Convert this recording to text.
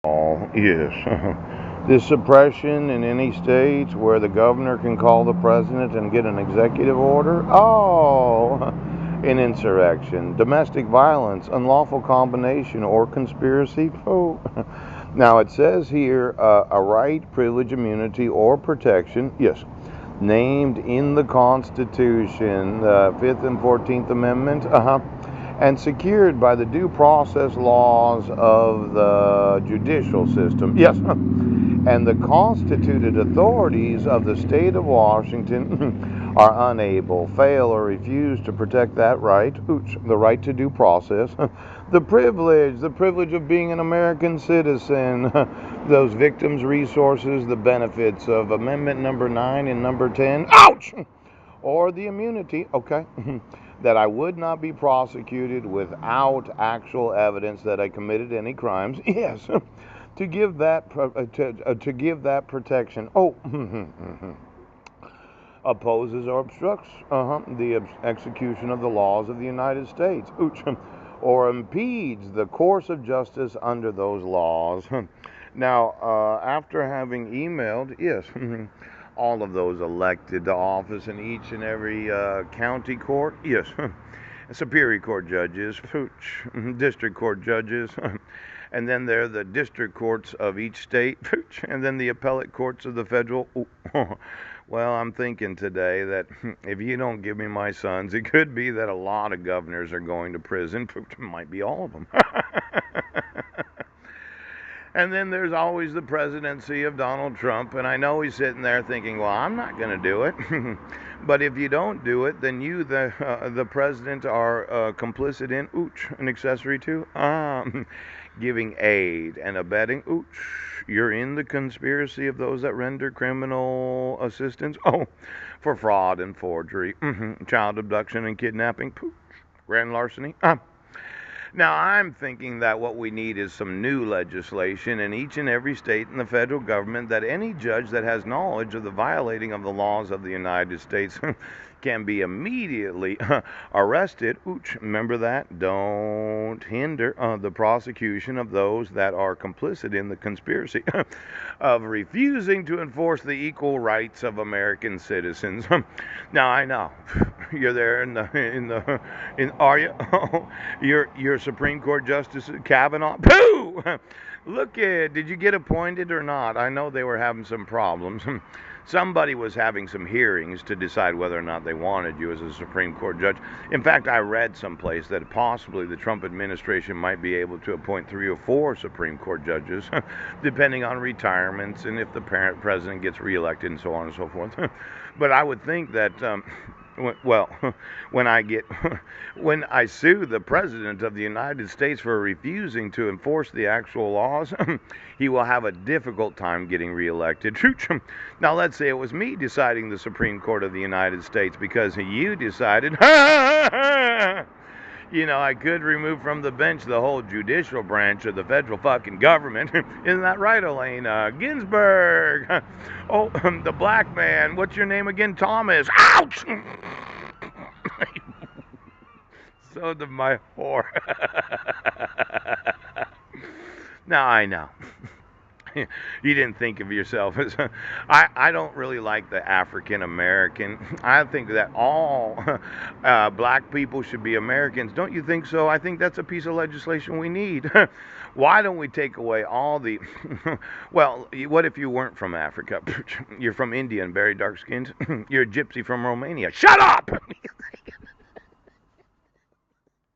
Oh, yes. This suppression in any state where the governor can call the president and get an executive order? Oh, an insurrection, domestic violence, unlawful combination, or conspiracy? Oh. Now it says here a right, privilege, immunity, or protection, yes, named in the Constitution, the Fifth and 14th Amendment, and secured by the due process laws of the judicial system. Yes, and the constituted authorities of the state of Washington are unable, fail, or refuse to protect that right, the right to due process, the privilege of being an American citizen, those victims' resources, the benefits of Amendment number 9 and number 10, ouch! Or the immunity, okay, that I would not be prosecuted without actual evidence that I committed any crimes. Yes, to give that protection. Oh, opposes or obstructs the execution of the laws of the United States, or impedes the course of justice under those laws. Now, after having emailed, yes, all of those elected to office in each and every county court, yes, superior court judges, district court judges, and then there are the district courts of each state, and then the appellate courts of the federal. Well, I'm thinking today that if you don't give me my sons, it could be that a lot of governors are going to prison. Might be all of them. And then there's always the presidency of Donald Trump, and I know he's sitting there thinking, "Well, I'm not going to do it." But if you don't do it, then you, the president, are complicit in an accessory to giving aid and abetting. You're in the conspiracy of those that render criminal assistance. Oh, for fraud and forgery, child abduction and kidnapping, grand larceny. Now, I'm thinking that what we need is some new legislation in each and every state in the federal government that any judge that has knowledge of the violating of the laws of the United States can be immediately arrested. Remember that? Don't hinder the prosecution of those that are complicit in the conspiracy of refusing to enforce the equal rights of American citizens. Now, I know you're there in are you? Your Supreme Court Justice Kavanaugh. Pooh! Look at, did you get appointed or not? I know they were having some problems. Somebody was having some hearings to decide whether or not they wanted you as a Supreme Court judge. In fact, I read someplace that possibly the Trump administration might be able to appoint 3 or 4 Supreme Court judges, depending on retirements and if the president gets reelected and so on and so forth. But I would think that well, when I get when I sue the president of the United States for refusing to enforce the actual laws, he will have a difficult time getting reelected. Now, let's say it was me deciding the Supreme Court of the United States because you decided. I could remove from the bench the whole judicial branch of the federal fucking government. Isn't that right, Elaine? Ginsburg. Oh, the black man. What's your name again? Thomas. Ouch! So did my whore. Now I know. You didn't think of yourself as I don't really like the African American. I think that all black people should be Americans. Don't you think so? I think that's a piece of legislation we need. Why don't we take away all the well, what if you weren't from Africa? You're from India and very dark skinned. You're a gypsy from Romania. Shut up.